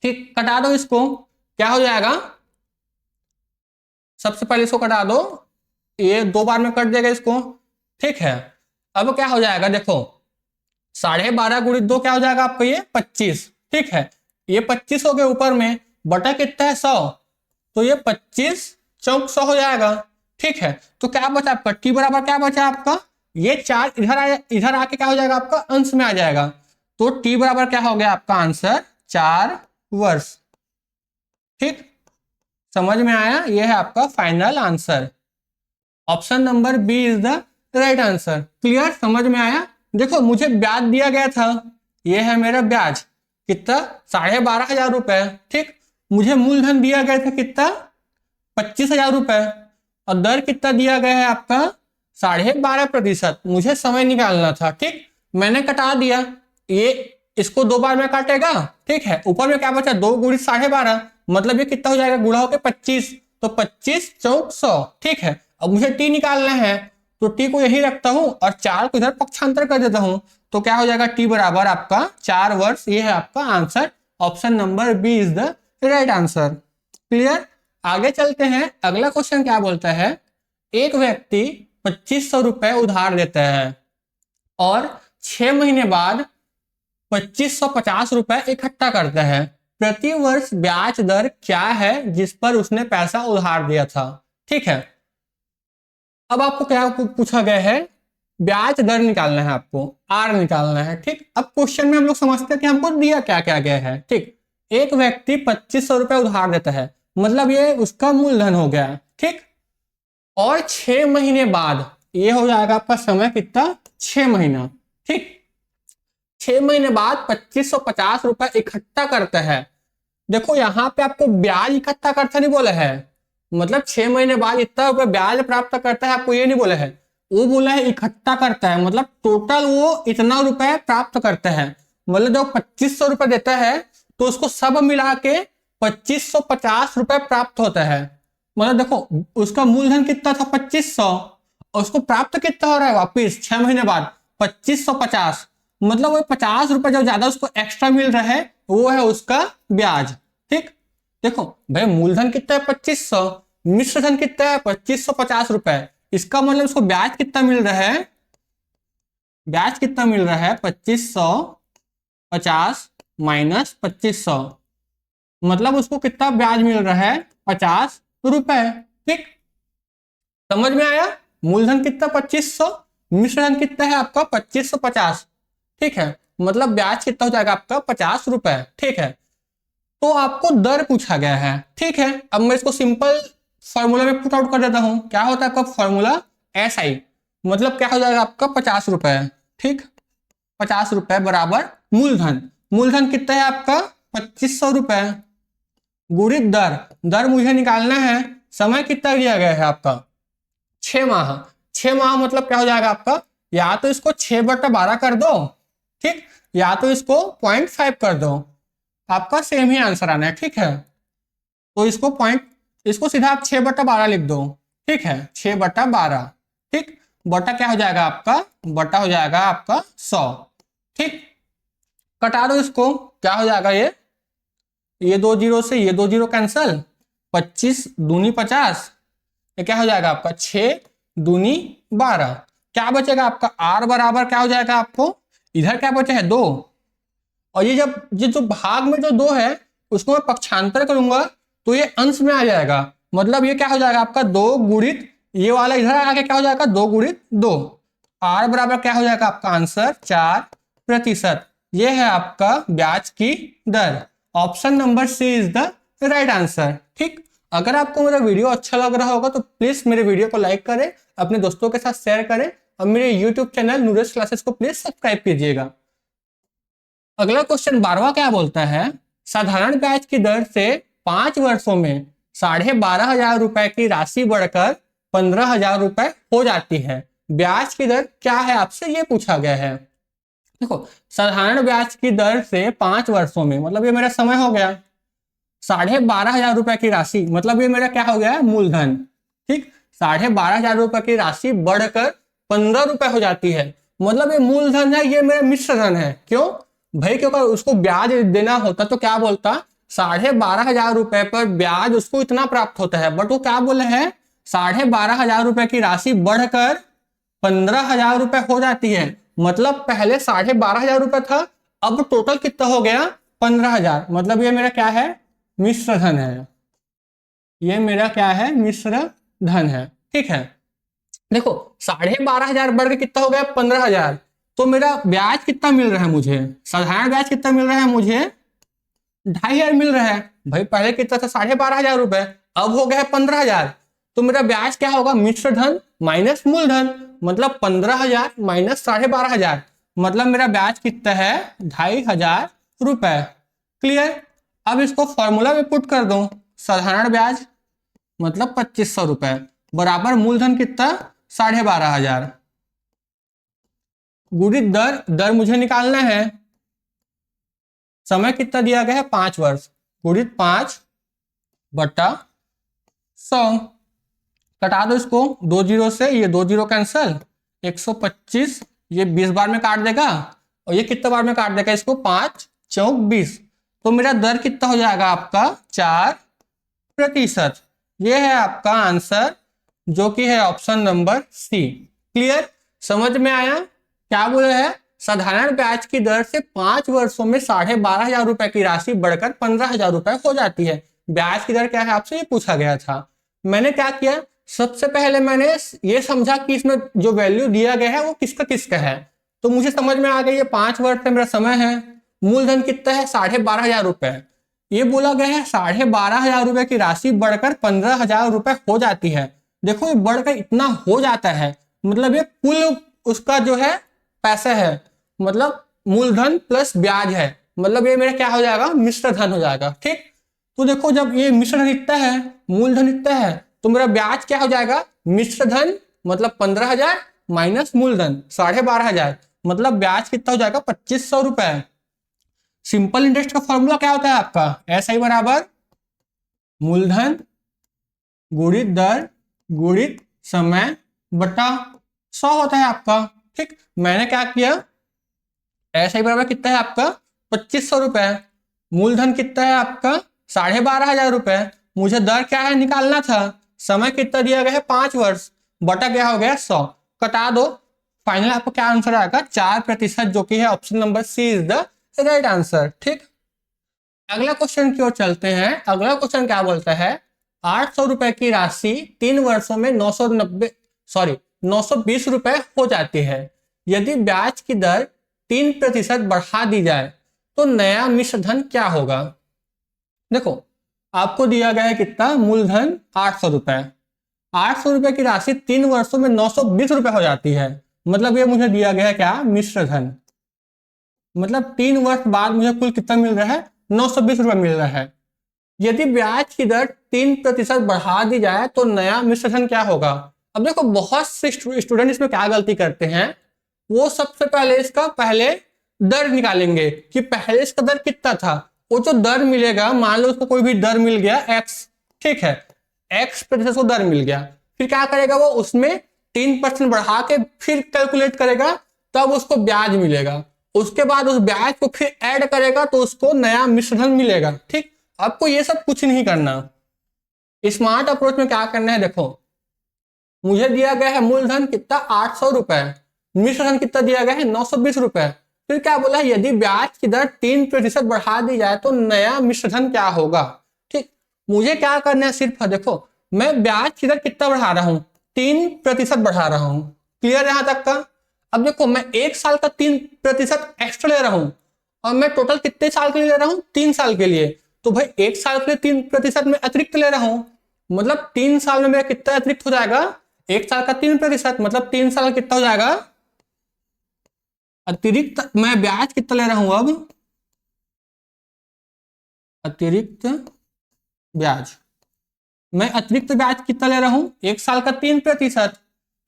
ठीक, कटा दो इसको, क्या हो जाएगा, सबसे पहले इसको कटा दो, ये 2 बार में कट देगा इसको। ठीक है, अब क्या हो जाएगा, देखो 12.5 गुणित 2 क्या हो जाएगा आपको ये 25। ठीक है, ये 25 हो गए ऊपर में, बटा कितना है 100, तो ये 25 चौक 100 हो जाएगा। ठीक है, तो क्या बचा आपका टी बराबर क्या बचा आपका, ये 4 इधर आके क्या हो जाएगा आपका अंश में आ जाएगा, तो टी बराबर क्या हो गया आपका आंसर 4 वर्ष। ठीक, समझ में आया, ये है आपका final answer. Option number B is the right answer. Clear, समझ में आया? देखो मुझे ब्याज दिया गया था, ये है मेरा ब्याज कितना, 12,500 रुपए। ठीक, मुझे मूलधन दिया गया था कितना, 25,000 रुपए, और दर कितना दिया गया है आपका, 12.5%। मुझे समय निकालना था। ठीक, मैंने कटा दिया, ये इसको 2 बार में काटेगा। ठीक है, ऊपर में क्या बचा, 2 गुणित 12.5, मतलब ये कितना हो जाएगा, गुणा होकर 25, तो 25 चौक 100। ठीक है, अब मुझे टी निकालना है, तो टी को यही रखता हूं और 4 को इधर पक्षांतर कर देता हूं, तो क्या हो जाएगा, टी बराबर आपका 4 वर्ष। ये है आपका answer, option number B is the right answer. Clear, आगे चलते हैं। अगला क्वेश्चन क्या बोलता है, एक व्यक्ति 2500 रुपए उधार देता है और 6 महीने बाद 2550 रुपए इकट्ठा करता है। प्रति वर्ष ब्याज दर क्या है जिस पर उसने पैसा उधार दिया था? ठीक है, अब आपको क्या पूछा गया है, ब्याज दर निकालना है, आपको आर निकालना है। ठीक, अब क्वेश्चन में हम लोग समझते हैं कि हमको दिया क्या क्या गया है। ठीक, एक व्यक्ति 2500 रुपए उधार देता है, मतलब ये उसका मूलधन हो गया। ठीक, और 6 महीने बाद ये हो जाएगा आपका समय कितना, 6 महीना। ठीक, 6 महीने बाद 2550 रुपए इकट्ठा करता है। देखो यहाँ पे आपको ब्याज इकट्ठा करता नहीं बोला है, मतलब 6 महीने बाद इतना रुपए ब्याज प्राप्त करता है, आपको ये नहीं बोला है, वो बोला है इकट्ठा करता है, मतलब टोटल वो इतना रुपए प्राप्त करता है। मतलब जब 2500 रुपए देता है तो उसको सब मिला के 2550 रुपए प्राप्त होता है। मतलब देखो उसका मूलधन कितना था, 2500, और उसको प्राप्त कितना हो रहा है वापिस 6 महीने बाद, 2550। मतलब वो 50 रुपए जो ज्यादा उसको एक्स्ट्रा मिल रहा है वो है उसका ब्याज। ठीक, देखो भाई मूलधन कितना है 2500, मिश्रधन कितना है 2550 रुपए, इसका मतलब उसको ब्याज कितना मिल रहा है, ब्याज कितना मिल रहा है 2550 माइनस 2500, मतलब उसको कितना ब्याज मिल रहा है 50 रुपए। ठीक, समझ में आया? मूलधन कितना 2500, मिश्रधन कितना है आपका 2550। ठीक है, मतलब ब्याज कितना हो जाएगा आपका 50 रुपए। ठीक है, तो आपको दर पूछा गया है। ठीक है, अब मैं इसको सिंपल फॉर्मूला में पुट आउट कर देता हूं। क्या होता है आपका फॉर्मूला, SI, मतलब क्या हो जाएगा आपका 50 रुपए। ठीक, 50 रुपए बराबर मूलधन, मूलधन कितना है आपका 2500 रुपए, गुणित दर, दर मुझे निकालना है, समय कितना दिया गया है आपका 6 माह। 6 माह मतलब क्या हो जाएगा आपका, या तो इसको 6/12 कर दो, ठीक, या तो इसको 0.5 कर दो, आपका सेम ही आंसर आना है। ठीक है, तो इसको सीधा आप 6/12 लिख दो। ठीक है, 6/12। ठीक, बटा क्या हो जाएगा आपका, बटा हो जाएगा आपका 100। ठीक, कटा दो इसको, क्या हो जाएगा, ये 2 जीरो से ये 2 जीरो कैंसल, 25 दूनी 50, ये क्या हो जाएगा आपका 6 दूनी 12। क्या बचेगा आपका आर बराबर क्या हो जाएगा आपको, इधर क्या बचे है 2, और ये जो भाग में जो 2 है उसको मैं पक्षांतर करूंगा तो ये अंश में आ जाएगा, मतलब ये क्या हो जाएगा आपका 2 गुणित ये वाला इधर आके क्या हो जाएगा 2 गुणित 2। आर बराबर क्या हो जाएगा आपका आंसर 4%। ये है आपका ब्याज की दर। Option number C is the right answer. ठीक, अगर आपको मेरा वीडियो अच्छा लग रहा होगा तो प्लीज मेरे वीडियो को लाइक करें, अपने दोस्तों के साथ शेयर करें, और मेरे यूट्यूब चैनल नूरज क्लासेस को प्लीज सब्सक्राइब कीजिएगा। अगला क्वेश्चन 12वां क्या बोलता है, साधारण ब्याज की दर से 5 वर्षों में 12,500 रुपए की राशि बढ़कर 15,000 रुपए हो जाती है, ब्याज की दर क्या है, आपसे ये पूछा गया है। देखो साधारण ब्याज की दर से 5 वर्षों में, मतलब ये मेरा समय हो गया, 12,500 रुपए की राशि, मतलब ये मेरा क्या हो गया मूलधन। ठीक, 12,500 रुपए की राशि बढ़कर 15 रुपए हो जाती है, मतलब ये मूलधन है, ये मेरा मिश्रधन है। क्यों भाई, क्योंकि उसको ब्याज देना होता तो क्या बोलता, 12,500 रुपए पर ब्याज उसको इतना प्राप्त होता है, बट वो क्या बोले हैं 12,500 रुपए की राशि बढ़कर 15,000 रुपए हो जाती है, मतलब पहले 12,500 रुपए था, अब टोटल कितना हो गया 15,000, मतलब ये मेरा क्या है मिश्र धन है, ये मेरा क्या है मिश्र धन है। ठीक है, देखो 12,500 बढ़ के कितना हो गया 15,000, तो मेरा ब्याज कितना मिल रहा है मुझे, साधारण ब्याज कितना मिल रहा है मुझे 2,500 मिल रहा है। भाई पहले कितना था 12,500 रुपए, अब हो गया है 15,000, तो मेरा ब्याज क्या होगा, मिश्र धन माइनस मूलधन, मतलब 15,000 माइनस 12,500, मतलब मेरा ब्याज कितना है 2,500 रुपए। क्लियर। अब इसको फॉर्मूला में पुट कर दो, साधारण ब्याज मतलब 2,500 रुपए बराबर मूलधन कितना 12,500, गुणित दर, दर मुझे निकालना है, समय कितना दिया गया है 5 वर्ष, गुणित 5/100। कटा दो इसको, 2 जीरो से ये 2 जीरो कैंसल, 125 ये 20 बार में काट देगा, और ये कितना बार में काट देगा इसको, 5 चौक 20। तो मेरा दर कितना हो जाएगा आपका 4%। ये है आपका आंसर, जो कि है ऑप्शन नंबर सी। क्लियर, समझ में आया। क्या बोले है, साधारण ब्याज की दर से 5 वर्षों में 12,500 रुपए की राशि बढ़कर 15,000 रुपए हो जाती है। ब्याज की दर क्या है आपसे ये पूछा गया था। मैंने क्या किया, सबसे पहले मैंने ये समझा कि इसमें जो वैल्यू दिया गया है वो किसका किसका है। तो मुझे समझ में आ गई, ये 5 वर्ष का मेरा समय है, मूलधन कितना है 12,500 रुपए, ये बोला गया है 12,500 रुपए की राशि बढ़कर 15,000 रुपए हो जाती है। देखो ये बढ़कर इतना हो जाता है, मतलब ये कुल उसका जो है पैसा है, मतलब मूलधन प्लस ब्याज है, मतलब ये मेरा क्या हो जाएगा, मिश्र धन हो जाएगा। ठीक, तो देखो जब ये मिश्र धन इतना है, मूलधन इतना है, तो मेरा ब्याज क्या हो जाएगा, मिश्र धन मतलब 15,000 माइनस मूलधन 12,500, मतलब ब्याज कितना हो जाएगा 2,500 रुपए। सिंपल इंटरेस्ट का फॉर्मूला क्या होता है आपका, एसआई बराबर मूलधन गुणित दर गुणित समय बटा 100 होता है आपका। ठीक, मैंने क्या किया, एसआई बराबर कितना है आपका 2,500 रुपए, मूलधन कितना है आपका 12,500 रुपए, मुझे दर क्या है निकालना था, समय कितना दिया गया है 5 वर्ष, बटा क्या हो गया 100, कटा दो, फाइनल आपको क्या आंसर आएगा 4%, जो कि है option number C is the right answer. ठीक, अगला क्वेश्चन की ओर चलते हैं। अगला क्वेश्चन क्या बोलता है, 800 रुपए की राशि 3 वर्षों में 920 रुपए हो जाती है। यदि ब्याज की दर 3% बढ़ा दी जाए तो नया मिश्र धन क्या होगा। देखो आपको दिया गया है कितना, मूलधन 800 रुपए, 800 रुपए की राशि 3 वर्षों में 920 रुपए हो जाती है, मतलब ये मुझे दिया गया है क्या, मिश्र धन, मतलब 3 वर्ष बाद मुझे कुल कितना मिल रहा है 920 रुपए मिल रहा है। यदि ब्याज की दर 3% बढ़ा दी जाए तो नया मिश्र धन क्या होगा। अब देखो बहुत से स्टूडेंट इसमें क्या गलती करते हैं, वो सबसे पहले इसका पहले दर निकालेंगे कि पहले इसका दर कितना था, वो जो दर मिलेगा, मान लो उसको कोई भी दर मिल गया x, ठीक है, x% को दर मिल गया, फिर क्या करेगा वो उसमें 3% बढ़ा के फिर कैलकुलेट करेगा, तब उसको ब्याज मिलेगा, उसके बाद उस ब्याज को फिर ऐड करेगा तो उसको नया मिश्र धन मिलेगा। ठीक, आपको ये सब कुछ नहीं करना, स्मार्ट अप्रोच में क्या करना है, देखो मुझे दिया गया है मूलधन कितना 800 रुपए, मिश्र धन कितना दिया गया है 920 रुपए, फिर क्या बोला है यदि ब्याज की दर 3% बढ़ा दी जाए तो नया मिश्र धन क्या होगा। ठीक, मुझे क्या करना है, सिर्फ देखो मैं ब्याज की दर कितना बढ़ा रहा हूं, 3% बढ़ा रहा हूं। क्लियर यहां तक का। अब देखो मैं 1 साल का 3% एक्स्ट्रा ले रहा हूं, और मैं टोटल कितने साल के लिए ले रहा हूं, 3 साल के लिए, तो भाई 1 साल के लिए 3% में अतिरिक्त ले रहा हूं, मतलब 3 साल में मेरा कितना अतिरिक्त हो जाएगा, 1 साल का 3%, मतलब 3 साल का कितना हो जाएगा अतिरिक्त, मैं ब्याज कितना ले रहा हूं अब, अतिरिक्त ब्याज, मैं अतिरिक्त ब्याज कितना ले रहा हूं 1 साल का 3%,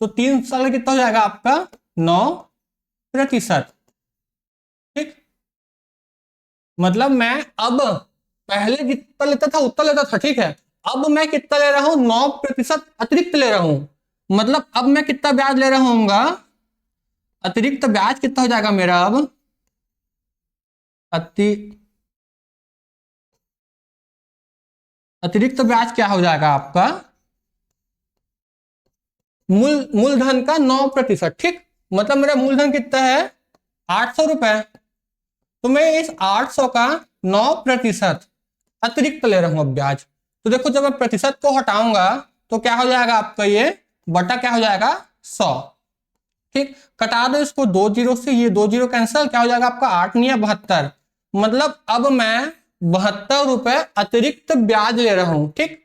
तो 3 साल का कितना हो जाएगा आपका 9%। ठीक, मतलब मैं अब पहले जितना लेता था उतना लेता था, ठीक है, अब मैं कितना ले रहा हूं 9% अतिरिक्त ले रहा हूं, मतलब अब मैं कितना ब्याज ले रहा हूँगा, अतिरिक्त ब्याज कितना हो जाएगा मेरा अब, अतिरिक्त ब्याज क्या हो जाएगा आपका, मूलधन का 9%। ठीक, मतलब मेरा मूलधन कितना है 800 रुपए, तो मैं इस 800 का 9% अतिरिक्त ले रहा हूं अब ब्याज, तो देखो जब मैं प्रतिशत को हटाऊंगा तो क्या हो जाएगा आपका, ये बटा क्या हो जाएगा 100। ठीक, कटा दो इसको 2 जीरो से, ये 2 जीरो कैंसिल, क्या हो जाएगा आपका 8 नहीं 72, मतलब अब मैं 72 रुपए अतिरिक्त ब्याज ले रहा हूं। ठीक,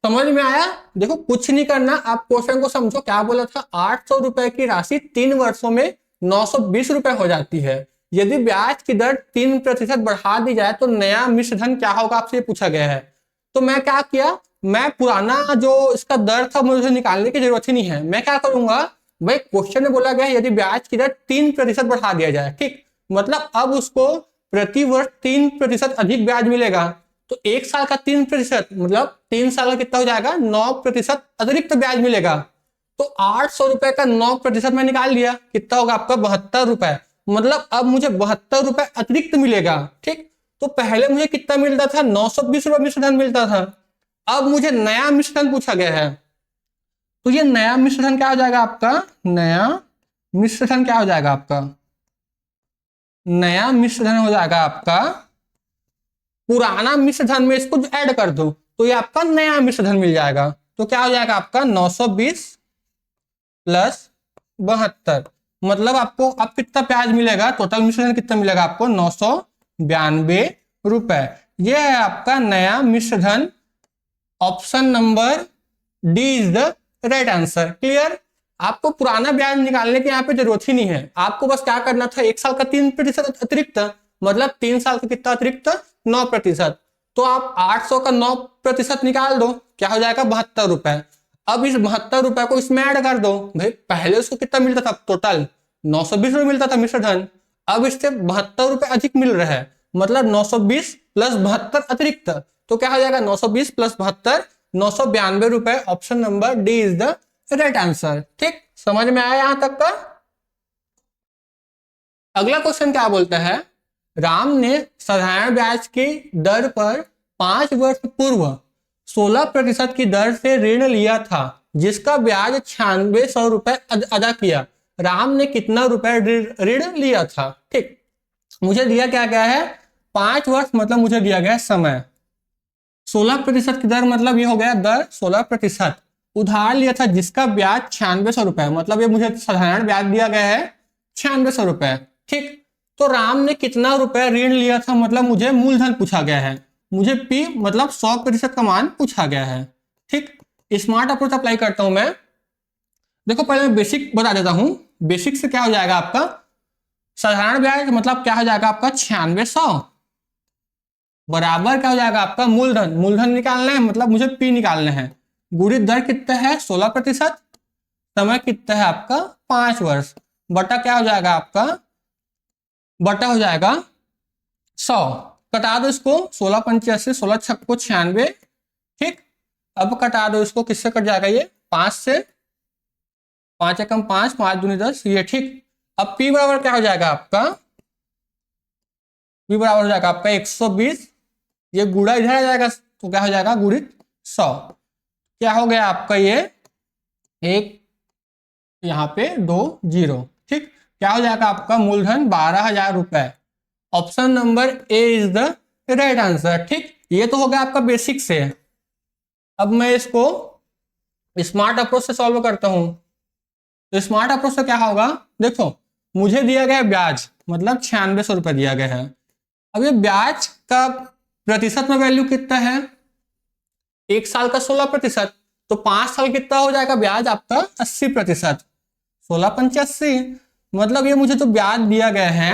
समझ में आया? देखो कुछ नहीं करना, आप क्वेश्चन को समझो। क्या बोला था? 800 रुपए की राशि 3 वर्षों में 920 रुपए हो जाती है। यदि ब्याज की दर 3% बढ़ा दी जाए तो नया मिश्र धन क्या होगा, आपसे पूछा गया है। तो मैं क्या किया, मैं पुराना जो इसका दर था मुझे निकालने की जरूरत ही नहीं है। मैं क्या करूंगा भाई, क्वेश्चन में बोला गया यदि ब्याज की दर 3% बढ़ा दिया जाए, ठीक, मतलब अब उसको प्रति वर्ष 3% अधिक ब्याज मिलेगा। तो एक साल का 3% मतलब 3 साल का कितना हो जाएगा, 9% अतिरिक्त ब्याज मिलेगा। तो 800 रुपए का 9% मैं निकाल लिया, कितना होगा आपका 72 रुपए। मतलब अब मुझे 72 रुपए अतिरिक्त मिलेगा, ठीक। तो पहले मुझे कितना मिलता था, 920 रुपए मिश्रधन मिलता था। अब मुझे नया मिश्रधन पूछा गया है, तो ये नया मिश्रधन क्या हो जाएगा आपका, नया मिश्रधन क्या हो जाएगा आपका, नया मिश्रधन हो जाएगा आपका, पुराना मिश्रधन में इसको ऐड कर दो तो ये आपका नया मिश्रधन मिल जाएगा। तो क्या हो जाएगा आपका 920 प्लस 72, मतलब आपको अब कितना ब्याज मिलेगा, टोटल मिश्रधन कितना मिलेगा आपको, 992 रुपए। ये है आपका नया मिश्रधन। Option number D is the right answer. Clear? आपको पुराना ब्याज निकालने की यहाँ पे जरूरत ही नहीं है, आपको बस क्या करना था, एक साल का 3% अतिरिक्त, मतलब 3 साल का कितना अतिरिक्त, 9%। तो आप 800 का 9% निकाल दो, क्या हो जाएगा 72 रुपए। अब इस 72 रुपए को इसमें ऐड कर दो। भाई पहले उसको कितना मिलता था, टोटल 920 रुपए मिलता था मिश्रधन, अब इससे 72 रुपए अधिक मिल रहा है, मतलब 920 प्लस 72 अतिरिक्त। तो क्या हो जाएगा 920 प्लस 72, 992 रुपए। Option number D is the right answer. ठीक, समझ में आया यहां तक का? अगला क्वेश्चन क्या बोलता है, राम ने साधारण ब्याज की दर पर 5 वर्ष पूर्व 16% की दर से ऋण लिया था, जिसका ब्याज 9600 रुपए अदा किया। राम ने कितना रुपए ऋण लिया था? ठीक, मुझे दिया क्या गया है, 5 वर्ष, मतलब मुझे दिया गया समय। 16% की दर मतलब ये हो गया दर 16%। उधार लिया था जिसका ब्याज 9600 रुपए, मतलब ये मुझे साधारण ब्याज दिया गया है 9600 रुपए। ठीक, तो राम ने कितना रुपए ऋण लिया था, मतलब मुझे मूलधन पूछा गया है, मुझे पी मतलब 100% का मान पूछा गया है। ठीक, स्मार्ट अप्रोच अप्लाई करता हूं मैं। देखो पहले मैं बेसिक बता देता हूं। बेसिक से क्या हो जाएगा आपका, साधारण ब्याज मतलब क्या हो जाएगा आपका 9600 बराबर क्या हो जाएगा आपका मूलधन, मूलधन निकालना है मतलब मुझे पी निकालना है। गुणित दर कितना है 16%, समय कितना है आपका 5 वर्ष, बटा क्या हो जाएगा आपका, बटा हो जाएगा 100। कटा दो इसको, 16 85, 16 छक्को 96। ठीक, अब कटा दो इसको, किससे कट जाएगा ये 5 से, 5 एकम 5, 5 दूनी 10 ये। ठीक, अब P बराबर क्या हो जाएगा आपका, P बराबर हो जाएगा आपका 120, ये गुणा इधर आ जाएगा तो क्या हो जाएगा गुणित 100। क्या हो गया आपका ये एक, यहाँ पे 2 0। ठीक, क्या हो जाएगा आपका मूलधन 12,000 रुपए। Option number A is the right answer. ठीक, ये तो हो गया आपका बेसिक से। अब मैं इसको स्मार्ट अप्रोच से सॉल्व करता हूं। तो स्मार्ट अप्रोच से क्या होगा, देखो मुझे दिया गया ब्याज मतलब 9600 रुपए दिया गया है। अब ये ब्याज का प्रतिशत में वैल्यू कितना है, एक साल का 16%, तो 5 साल कितना हो जाएगा ब्याज आपका 80%, 16 85, मतलब ये मुझे जो ब्याज दिया गया है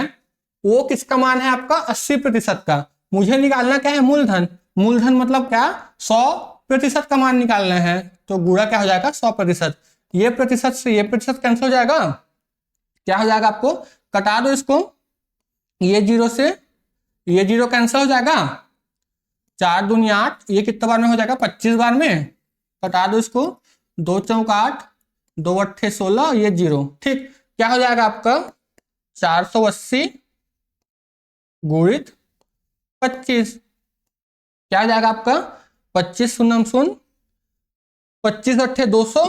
वो किसका मान है आपका 80% का। मुझे निकालना क्या है मूलधन, मूलधन मतलब क्या 100% का मान निकालना है, तो गुणा क्या हो जाएगा 100%। ये प्रतिशत से ये प्रतिशत कैंसिल हो जाएगा, क्या हो जाएगा आपको, कटा दो इसको, ये 0 से ये 0 कैंसिल हो जाएगा, 4 दूनी 8, ये कितना बार में हो जाएगा 25 बार में। कटा दो इसको, 2 चौक 8, 2 अट्ठे 16, ये 0। ठीक, क्या हो जाएगा आपका 480 गुणित 25, क्या हो जाएगा आपका 25 शून्य शून्य, 25 अट्ठे 200,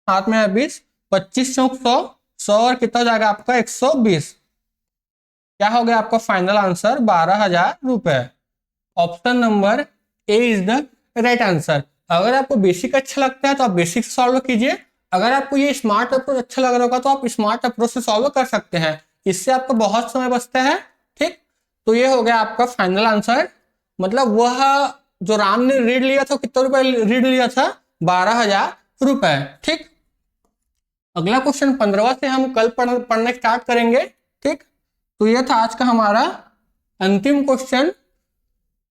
हाथ में है 20, 25 चौक 100, 100 और कितना हो जाएगा आपका 120। क्या हो गया आपका फाइनल आंसर 12,000 रुपए। Option number A is the right answer. अगर आपको बेसिक अच्छा लगता है तो आप बेसिक से सॉल्व कीजिए, अगर आपको ये स्मार्ट अप्रोच अच्छा लग रहा होगा तो आप स्मार्ट अप्रोच से सॉल्व कर सकते हैं, इससे आपका बहुत समय बचता है। ठीक, तो ये हो गया आपका फाइनल आंसर, मतलब वह जो राम ने ऋण लिया था कितने रुपए ऋण लिया था? 12,000 रुपए। ठीक, अगला क्वेश्चन 15वां से हम कल पढ़ने स्टार्ट करेंगे। ठीक, तो यह था आज का हमारा अंतिम क्वेश्चन।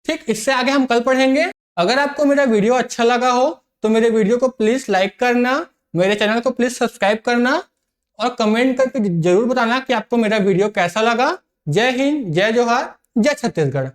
ठीक, इससे आगे हम कल पढ़ेंगे। अगर आपको मेरा वीडियो अच्छा लगा हो तो मेरे वीडियो को प्लीज लाइक करना, मेरे चैनल को प्लीज सब्सक्राइब करना और कमेंट करके जरूर बताना कि आपको मेरा वीडियो कैसा लगा। जय हिंद, जय जोहार, जय छत्तीसगढ़।